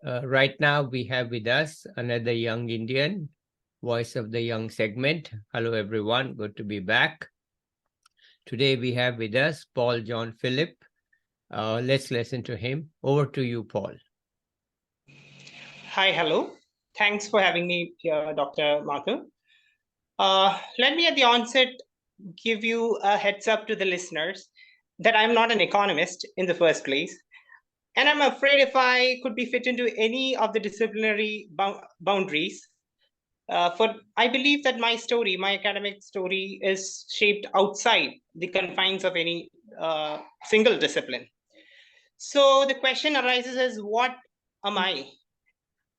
Right now, we have with us another young Indian, voice of the young segment. Hello, everyone. Good to be back. Today, we have with us Paul John Philip. Let's listen to him. Over to you, Paul. Hi, hello. Thanks for having me here, Dr. Martha. Let me at the onset give you a heads up to the listeners that I'm not an economist in the first place. And I'm afraid if I could be fit into any of the disciplinary boundaries, I believe that my story, my academic story, is shaped outside the confines of any single discipline. So the question arises as, what am I?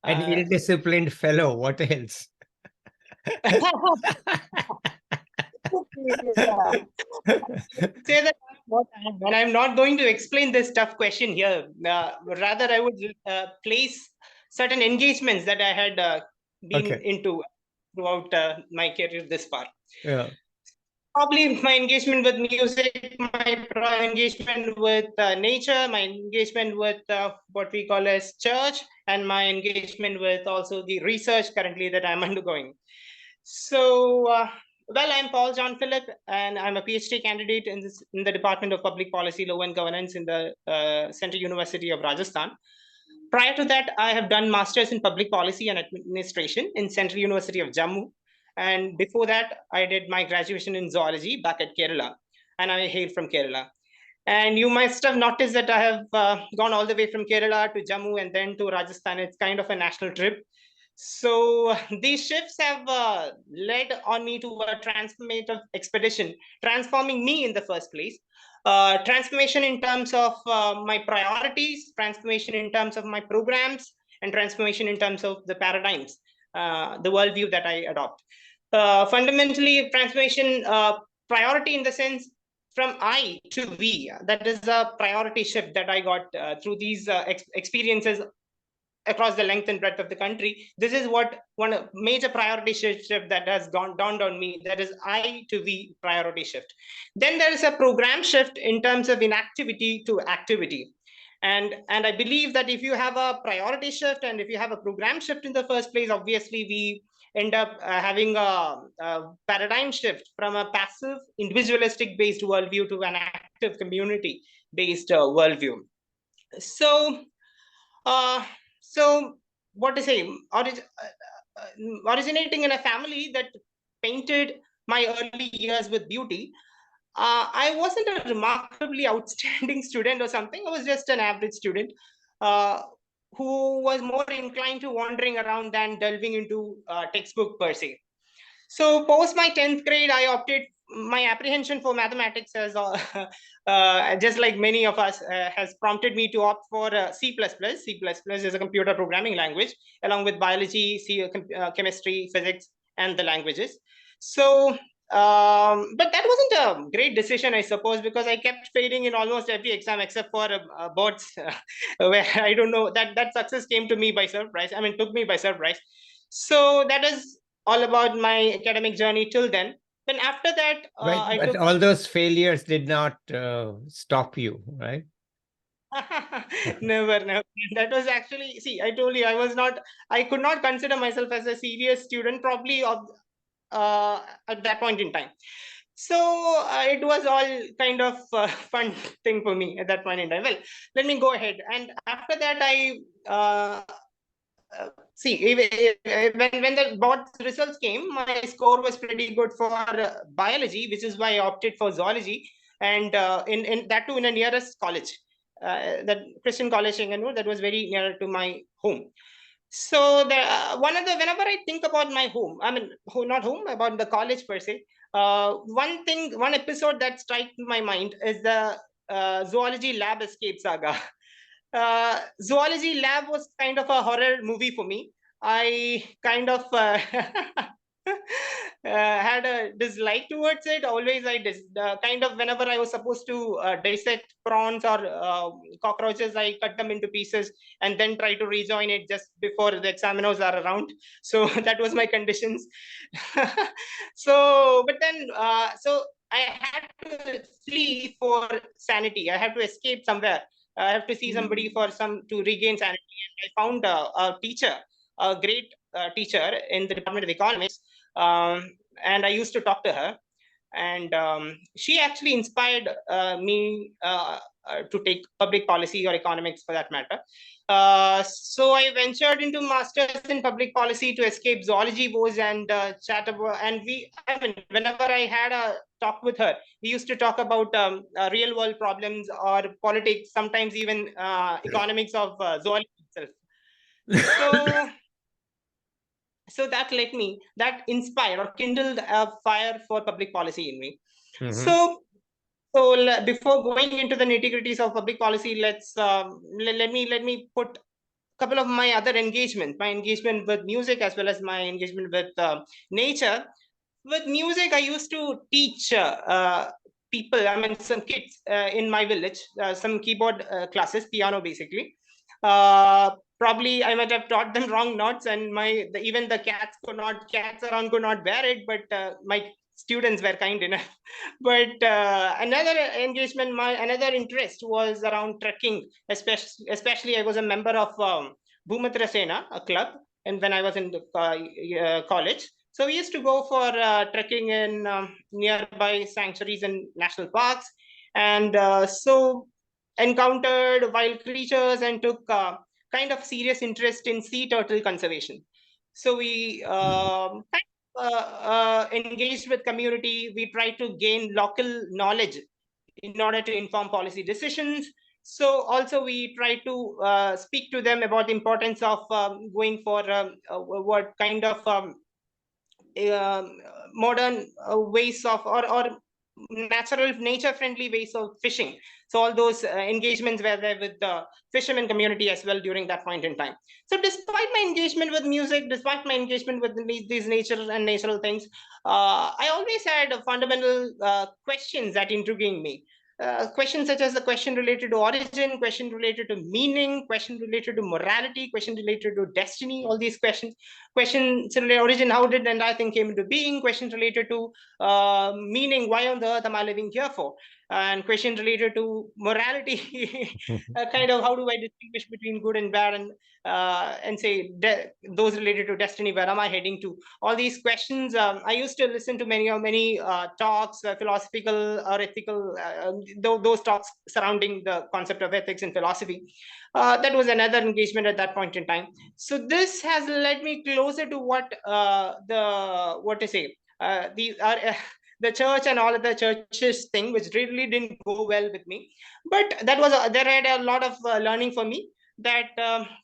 An ill-disciplined fellow. What else? Say that when I'm not going to explain this tough question here. Rather, I would place certain engagements that I had been into throughout my career this far. Yeah. Probably my engagement with music, my engagement with nature, my engagement with what we call as church, and my engagement with also the research currently that I'm undergoing. So, well, I'm Paul John Philip, and I'm a PhD candidate in the Department of Public Policy, Law and Governance in the Central University of Rajasthan. Prior to that, I have done Masters in Public Policy and Administration in Central University of Jammu. And before that, I did my graduation in zoology back at Kerala, and I hail from Kerala. And you must have noticed that I have gone all the way from Kerala to Jammu and then to Rajasthan. It's kind of a national trip. So these shifts have led on me to a transformative expedition, transforming me in the first place. Transformation in terms of my priorities, transformation in terms of my programs, and transformation in terms of the paradigms, the worldview that I adopt. Fundamentally, transformation priority in the sense from I to we. That is a priority shift that I got through these experiences across the length and breadth of the country. This is what one major priority shift that has dawned on me. That is I to we priority shift. Then there is a program shift in terms of inactivity to activity. And I believe that if you have a priority shift and if you have a program shift in the first place, obviously we end up having a paradigm shift from a passive individualistic based worldview to an active community based worldview. So so what to say, originating in a family that painted my early years with beauty, I wasn't a remarkably outstanding student or something. I was just an average student who was more inclined to wandering around than delving into textbook per se. So post my 10th grade, I opted, my apprehension for mathematics has, just like many of us, has prompted me to opt for C++. C++ is a computer programming language, along with biology, chemistry, physics, and the languages. So, but that wasn't a great decision, I suppose, because I kept failing in almost every exam except for boards, where I don't know, that success came to me by surprise. I mean, took me by surprise. So that is all about my academic journey till then. Then after that, but all those failures did not stop you, right? Never. That was actually, see, I told you, I could not consider myself as a serious student, probably at that point in time. So it was all kind of fun thing for me at that point in time. Well, let me go ahead. And after that, see, when the board results came, my score was pretty good for biology, which is why I opted for zoology, and in that too in a nearest college, that Christian college in Jammu, that was very near to my home. So whenever I think about my home, I mean, not home, about the college per se, one episode that strikes my mind is the zoology lab escape saga. Zoology lab was kind of a horror movie for me. I kind of had a dislike towards it. Always, kind of whenever I was supposed to dissect prawns or cockroaches, I cut them into pieces and then try to rejoin it just before the examiners are around. So that was my conditions. But then, so I had to flee for sanity. I had to escape somewhere. I have to see somebody for to regain sanity. And I found a teacher, a great teacher in the Department of Economics, and I used to talk to her. And she actually inspired me to take public policy or economics for that matter. So I ventured into masters in public policy to escape zoology woes and chat about. And I mean, whenever I had a talk with her, we used to talk about real world problems or politics, sometimes even economics of zoology itself. So so that inspired or kindled a fire for public policy in me. So before going into the nitty gritties of public policy, let me put a couple of my other engagements, my engagement with music as well as my engagement with nature. With music, I used to teach people, I mean, some kids in my village, some keyboard classes, piano basically. Probably I might have taught them wrong notes, and even the cats around could not bear it. But my students were kind enough. But another engagement, another interest was around trekking. Especially I was a member of Bhumitra Sena, a club, and when I was in college. So we used to go for trekking in nearby sanctuaries and national parks, and so encountered wild creatures and took kind of serious interest in sea turtle conservation. So we engaged with community. We tried to gain local knowledge in order to inform policy decisions. So also we try to speak to them about the importance of going for what kind of modern ways of or natural nature friendly ways of fishing. So all those engagements were there with the fishermen community as well during that point in time. So despite my engagement with music, despite my engagement with these nature and natural things, I always had fundamental questions that intriguing me. Questions such as the question related to origin, question related to meaning, question related to morality, question related to destiny. All these questions related to origin, how did the entire thing came into being? Questions related to meaning, why on the earth am I living here for? And question related to morality, kind of how do I distinguish between good and bad, and say those related to destiny, where am I heading to? All these questions. I used to listen to many talks, philosophical or ethical, those talks surrounding the concept of ethics and philosophy. That was another engagement at that point in time. So this has led me closer to what to say the church and all of the churches thing, which really didn't go well with me. But that was there had a lot of learning for me that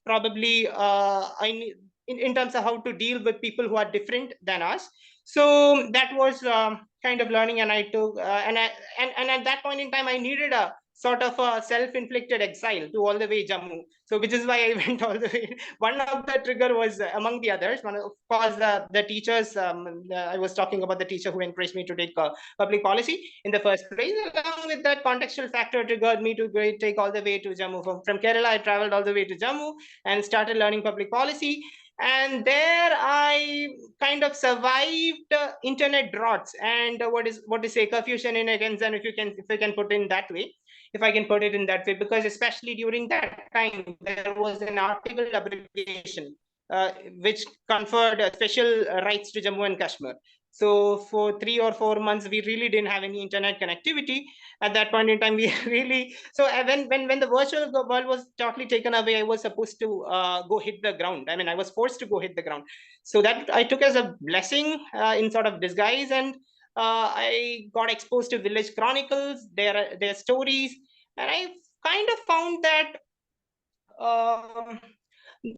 probably I need in terms of how to deal with people who are different than us. So that was kind of learning, and I took and at that point in time I needed a sort of a self-inflicted exile to all the way Jammu. So which is why I went all the way. One of the trigger was among the others. One, of course, the teachers. I was talking about the teacher who encouraged me to take public policy in the first place. Along with that, contextual factor triggered me to take all the way to Jammu. From Kerala, I traveled all the way to Jammu and started learning public policy. And there I kind of survived internet droughts and what is say curfew shenanigans, and if you can put in that way, if I can put it in that way, because especially during that time, there was an article abrogation which conferred special rights to Jammu and Kashmir. So for 3 or 4 months, we really didn't have any internet connectivity. At that point in time, we really so when the virtual world was totally taken away, I was supposed to go hit the ground. I mean, I was forced to go hit the ground. So that I took as a blessing in sort of disguise, and I got exposed to village chronicles, their stories, and I kind of found that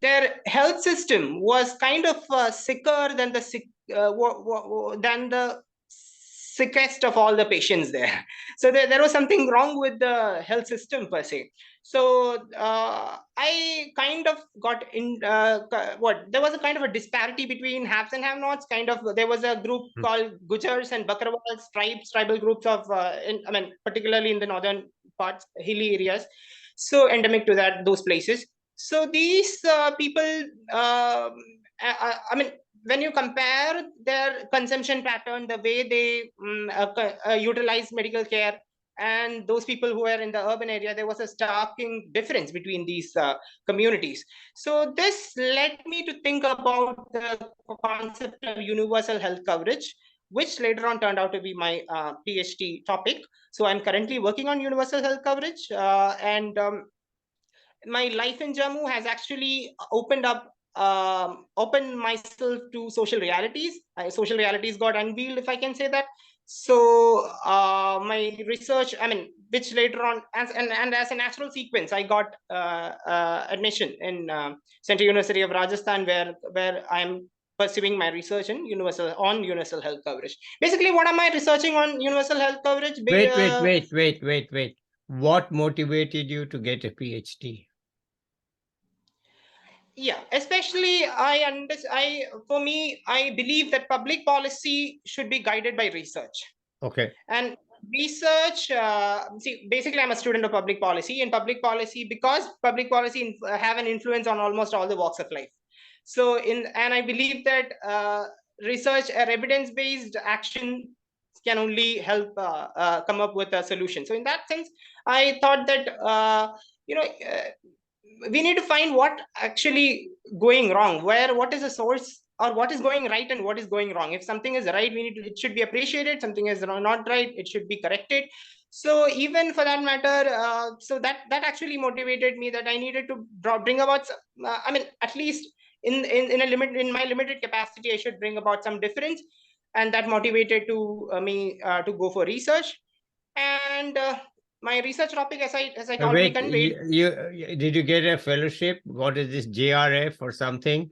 their health system was kind of sicker than the sickest of all the patients there. So there was something wrong with the health system per se. So I kind of got in there was a kind of a disparity between haves and have-nots. Kind of there was a group called Gujars and Bakrawals, tribal groups of I mean particularly in the northern parts, hilly areas, so endemic to those places. So these people, I mean, when you compare their consumption pattern, the way they utilize medical care, and those people who were in the urban area, there was a starking difference between these communities. So this led me to think about the concept of universal health coverage, which later on turned out to be my PhD topic. So I'm currently working on universal health coverage, and my life in Jammu has actually opened myself to social realities. Social realities got unveiled, if I can say that. So my research, I mean, which later on, and as a natural sequence, I got admission in Central University of Rajasthan, where I'm pursuing my research in universal health coverage. Basically, what am I researching on universal health coverage? Wait. What motivated you to get a PhD? Yeah, especially for me, I believe that public policy should be guided by research. Okay. And research, see, basically I'm a student of public policy, and public policy, because public policy have an influence on almost all the walks of life. So and I believe that research or evidence-based action can only help come up with a solution. So in that sense, I thought that you know we need to find what actually going wrong, what is the source, or what is going right and what is going wrong. If something is right, it should be appreciated. Something is not right, it should be corrected. So even for that matter, so that actually motivated me, that I needed to bring about I mean, at least in my limited capacity, I should bring about some difference. And that motivated to me to go for research. And my research topic, as I already Wait, conveyed. did you get a fellowship? What is this, JRF or something?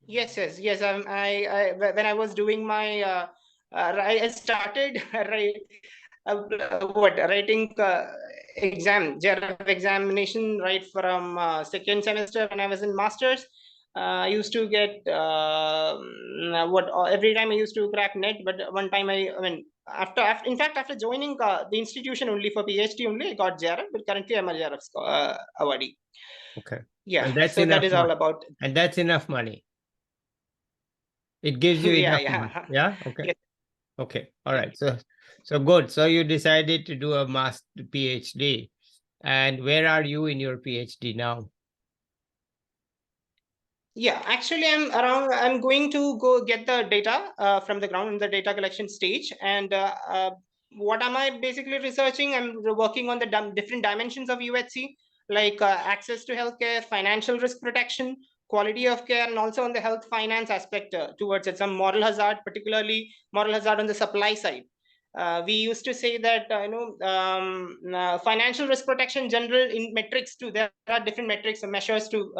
Yes. When I was doing my, I started writing JRF examination right from second semester when I was in masters. I used to get every time I used to crack net, but one time I mean, after joining the institution only for PhD only, I got JRF, but currently I'm a JRF awardee. Okay. Yeah, And that's so that enough is all about. And that's enough money. It gives you enough money. Yeah. Yeah. Okay. Yes. Okay. All right. So good. So you decided to do a master PhD. And where are you in your PhD now? Yeah, actually, I'm going to go get the data from the ground in the data collection stage. And what am I basically researching? I'm working on the different dimensions of UHC, like access to healthcare, financial risk protection, quality of care, and also on the health finance aspect towards it. Some moral hazard, particularly moral hazard on the supply side. We used to say that financial risk protection general in metrics too. There are different metrics and measures to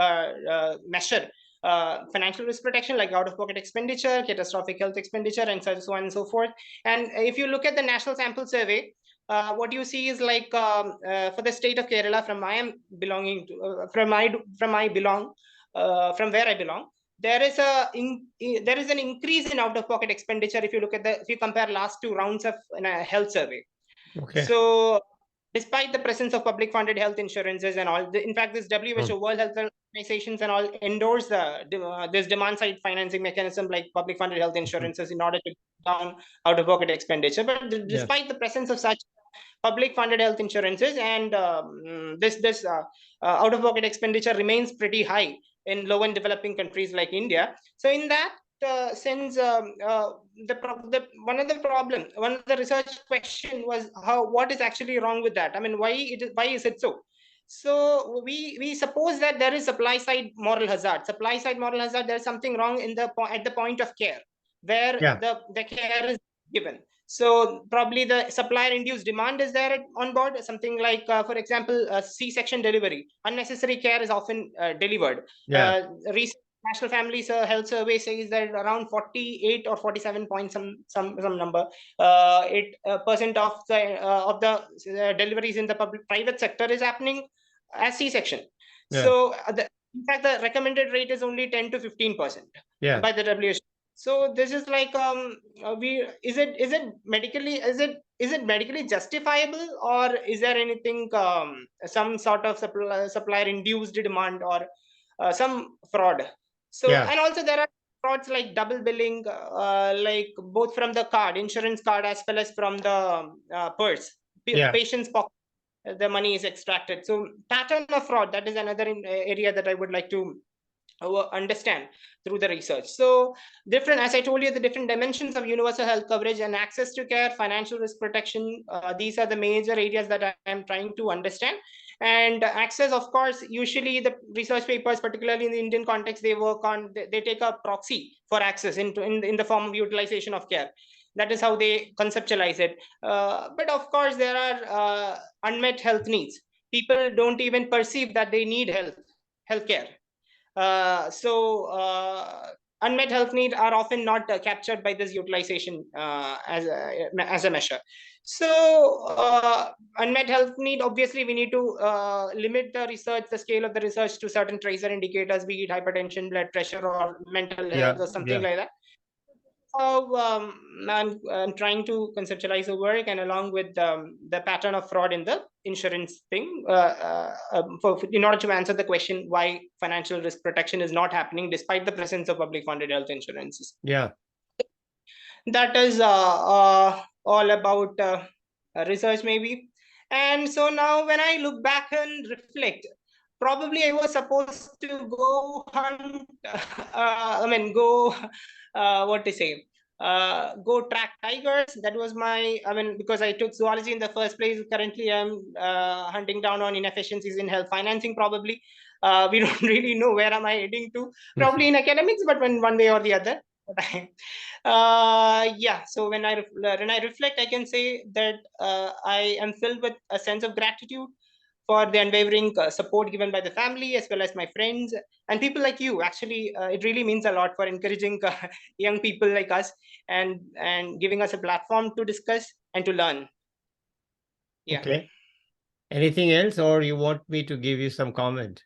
measure financial risk protection, like out-of-pocket expenditure, catastrophic health expenditure, and so on and so forth. And if you look at the National Sample Survey, what you see is like for the state of Kerala, from where I belong, there is an increase in out-of-pocket expenditure if you compare last two rounds of health survey. Okay. So despite the presence of public funded health insurances and all, in fact, this WHO, World Health Organizations and all, endorse this demand side financing mechanism like public funded health insurances in order to down out of pocket expenditure. But despite the presence of such public funded health insurances, and this out of pocket expenditure remains pretty high in low and developing countries like India. So in that sense, one of the research question was what is actually wrong with that. I mean, why is it so? So we suppose that there is supply side moral hazard. There's something wrong at the point of care, where the care is given. So probably the supplier induced demand is there on board. Something like, for example, C-section delivery. Unnecessary care is often delivered. Recent National Family Health Survey says that around 48 or 47 point some number, 8% of the deliveries in the private sector is happening as C-section. So in fact, the recommended rate is only 10 to 15% by the WHO. So this is like is it medically justifiable, or is there anything some sort of supplier induced demand, or some fraud? So and also there are frauds like double billing, like both from the insurance card, as well as from the purse. Yeah. patient's pocket, the money is extracted. So pattern of fraud, that is another area that I would like to understand through the research. So different, as I told you, the different dimensions of universal health coverage and access to care, financial risk protection, these are the major areas that I am trying to understand. And access, of course, usually the research papers, particularly in the Indian context, they work on, they take a proxy for access in the form of utilization of care. That is how they conceptualize it. But of course, there are unmet health needs. People don't even perceive that they need healthcare. So unmet health needs are often not captured by this utilization as a measure. So unmet health need, obviously we need to limit the research, the scale of the research to certain tracer indicators, be it hypertension, blood pressure, or mental health, or something like that. So I'm trying to conceptualize the work, and along with the pattern of fraud in the insurance thing, in order to answer the question why financial risk protection is not happening despite the presence of public funded health insurances. Yeah. That is all about research, maybe. And so now when I look back and reflect, probably I was supposed to go hunt, go, what to say, go track tigers. That was my, because I took zoology in the first place. Currently, I'm hunting down on inefficiencies in health financing, probably. We don't really know where am I heading to, probably in academics, but one way or the other. Yeah, so when I reflect, I can say that I am filled with a sense of gratitude for the unwavering support given by the family as well as my friends and people like you. Actually, it really means a lot for encouraging young people like us and giving us a platform to discuss and to learn. Yeah. Okay. Anything else, or you want me to give you some comment?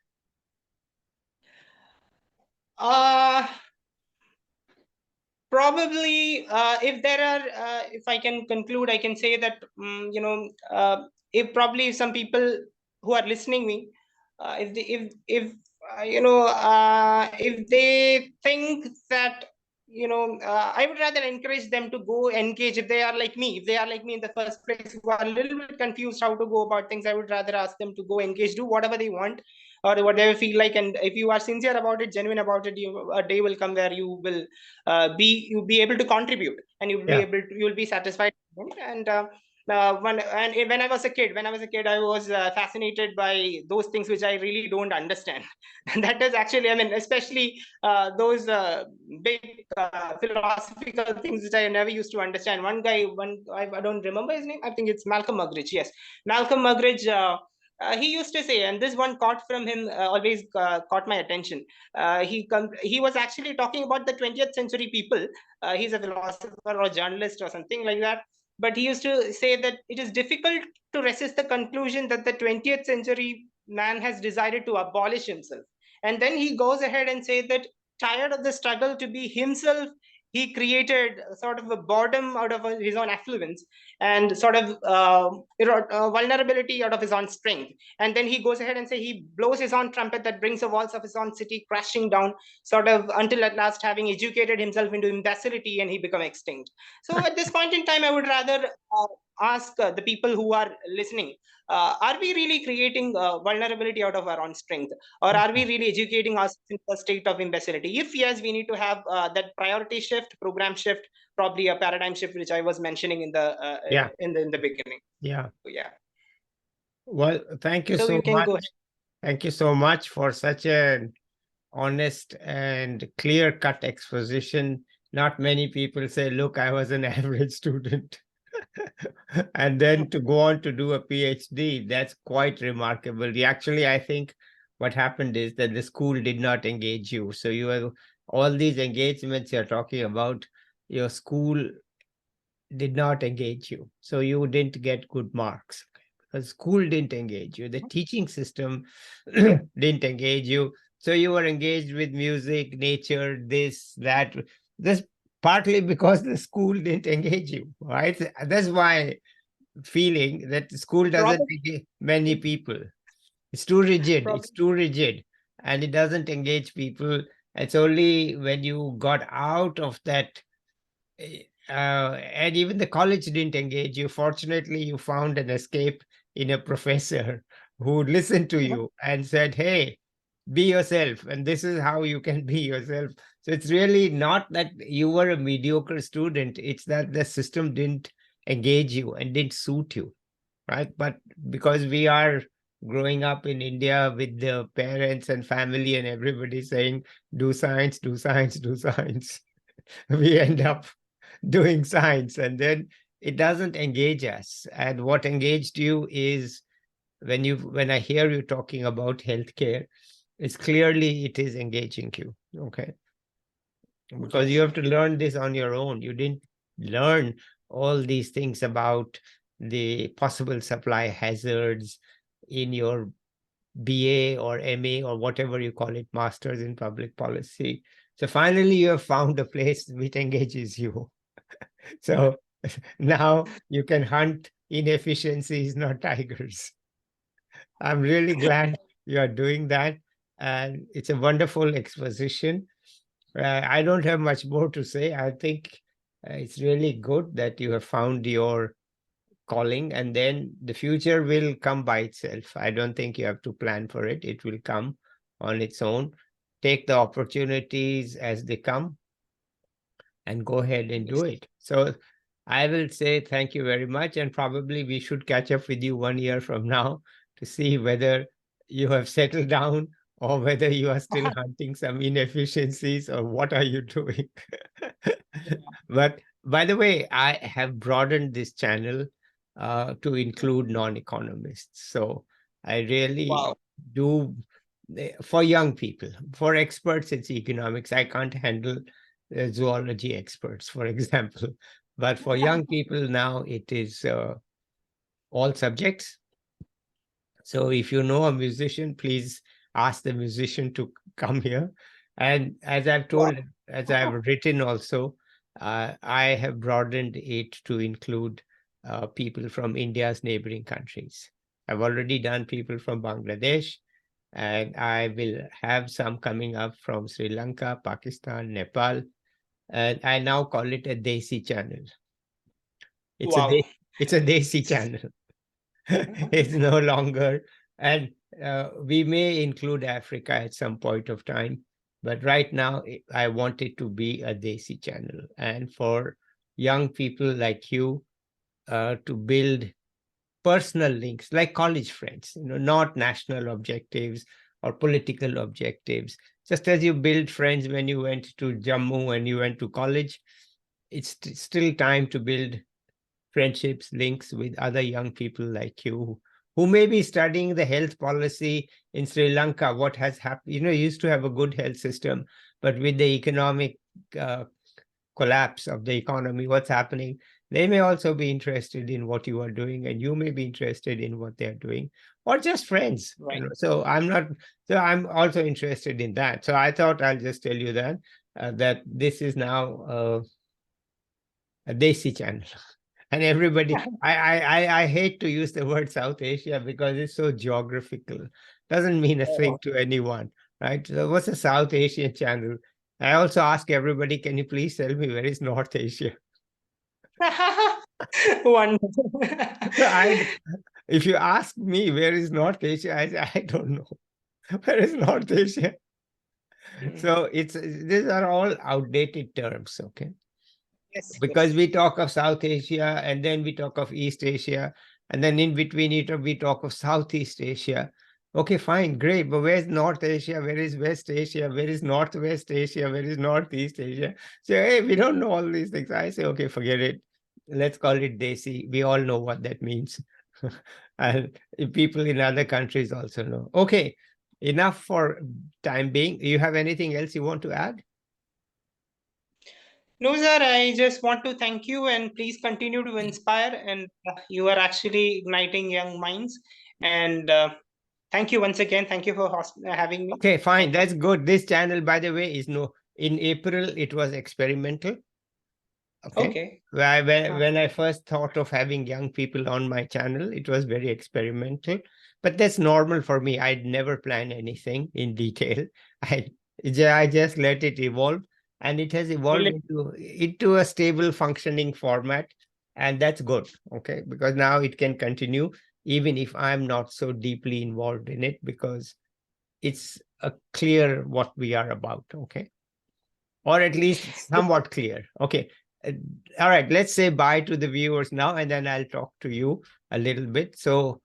Probably, if I can conclude, I can say that if probably some people who are listening me, if they think that I would rather encourage them to go engage. If they are like me, in the first place, who are a little bit confused how to go about things, I would rather ask them to go engage, do whatever they want or whatever feel like. And if you are sincere about it, genuine about it, a day will come where you will you'll be able to contribute, and you'll be satisfied. And when I was a kid, I was fascinated by those things which I really don't understand. And that is actually, especially those big philosophical things which I never used to understand. One guy, I don't remember his name. I think it's Malcolm Muggeridge. Yes, Malcolm Muggeridge. He used to say, and this one caught from him, always caught my attention. He was actually talking about the 20th century people. He's a philosopher or journalist or something like that. But he used to say that it is difficult to resist the conclusion that the 20th century man has decided to abolish himself. And then he goes ahead and say that, tired of the struggle to be himself, he created sort of a boredom out of his own affluence, and sort of vulnerability out of his own strength. And then he goes ahead and say he blows his own trumpet that brings the walls of his own city crashing down, sort of until at last, having educated himself into imbecility, and he become extinct. So at this point in time, I would rather ask the people who are listening, are we really creating vulnerability out of our own strength, or are we really educating us in a state of imbecility? If yes, we need to have that priority shift, program shift, probably a paradigm shift, which I was mentioning in the beginning. Yeah. So, yeah. Well, thank you So so you can much. go ahead. Thank you so much for such an honest and clear-cut exposition. Not many people say, look, I was an average student. And then to go on to do a PhD, that's quite remarkable. Actually, I think what happened is that the school did not engage you. So you have all these engagements you're talking about, your school did not engage you. So you didn't get good marks. Because school didn't engage you. The teaching system didn't engage you. So you were engaged with music, nature, this, that. This partly because the school didn't engage you, right? That's why feeling that the school doesn't engage many people. It's too rigid. It's too rigid, and it doesn't engage people. It's only when you got out of that and even the college didn't engage you. Fortunately, you found an escape in a professor who listened to you and said, hey, be yourself, and this is how you can be yourself. So it's really not that you were a mediocre student, it's that the system didn't engage you and didn't suit you, right? But because we are growing up in India with the parents and family and everybody saying, do science, do science, do science, we end up doing science, and then it doesn't engage us. And what engaged you is when I hear you talking about healthcare, it's clearly it is engaging you, okay? Because you Yes. have to learn this on your own. You didn't learn all these things about the possible supply hazards in your BA or MA or whatever you call it, Masters in Public Policy. So finally, you have found a place which engages you. So now you can hunt inefficiencies, not tigers. I'm really glad you are doing that. And it's a wonderful exposition. I don't have much more to say. I think it's really good that you have found your calling, and then the future will come by itself. I don't think you have to plan for it. It will come on its own. Take the opportunities as they come and go ahead and do Yes. it. So I will say thank you very much. And probably we should catch up with you 1 year from now to see whether you have settled down or whether you are still hunting some inefficiencies or what are you doing. But by the way, I have broadened this channel to include non-economists. So I really Wow. do for young people. For experts, it's economics. I can't handle zoology experts, for example. But for young people now, it is all subjects. So if you know a musician, please ask the musician to come here. And as I've told, Wow. as I've written also, I have broadened it to include people from India's neighboring countries. I've already done people from Bangladesh, and I will have some coming up from Sri Lanka, Pakistan, Nepal, and I now call it a Desi channel. It's a Wow. it's a Desi channel. It's no longer, and we may include Africa at some point of time, but right now I want it to be a Desi channel, and for young people like you to build personal links like college friends, not national objectives or political objectives. Just as you build friends when you went to Jammu and you went to college, it's still time to build friendships, links with other young people like you who may be studying the health policy in Sri Lanka. What has happened? Used to have a good health system, but with the economic uh, collapse of the economy, what's happening? They may also be interested in what you are doing, and you may be interested in what they're doing, or just friends. Right. So I'm not. So I'm also interested in that. So I thought I'll just tell you that that this is now a Desi channel. And everybody, I hate to use the word South Asia because it's so geographical. Doesn't mean a thing Oh. to anyone, right? So what's a South Asian channel? I also ask everybody, can you please tell me where is North Asia? Wonderful. If you ask me where is North Asia, I don't know. Where is North Asia? So these are all outdated terms, okay? Yes. Because Yes. we talk of South Asia and then we talk of East Asia, and then in between it we talk of Southeast Asia. Okay, fine, great, but where's North Asia? Where is West Asia? Where is Northwest Asia? Where is Northeast Asia? So hey, we don't know all these things. I say, okay, forget it. Let's call it Desi. We all know what that means. And people in other countries also know. Okay, enough for time being. You have anything else you want to add? No, sir, I just want to thank you and please continue to inspire. And you are actually igniting young minds. And thank you once again. Thank you for having me. Okay, fine. Thank you. That's good. This channel, by the way, is no. In April, it was experimental. Okay. Okay. When I first thought of having young people on my channel, it was very experimental. But that's normal for me. I'd never plan anything in detail. I just let it evolve. and it has evolved into a stable functioning format, and that's good, okay, because now it can continue even if I'm not so deeply involved in it, because it's clear what we are about, okay, or at least somewhat clear. Okay. All right, let's say bye to the viewers now, and then I'll talk to you a little bit. So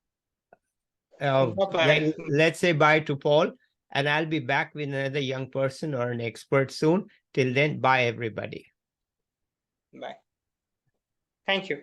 Bye-bye. then let's say bye to Paul, and I'll be back with another young person or an expert soon. Till then, bye everybody. Bye. Thank you.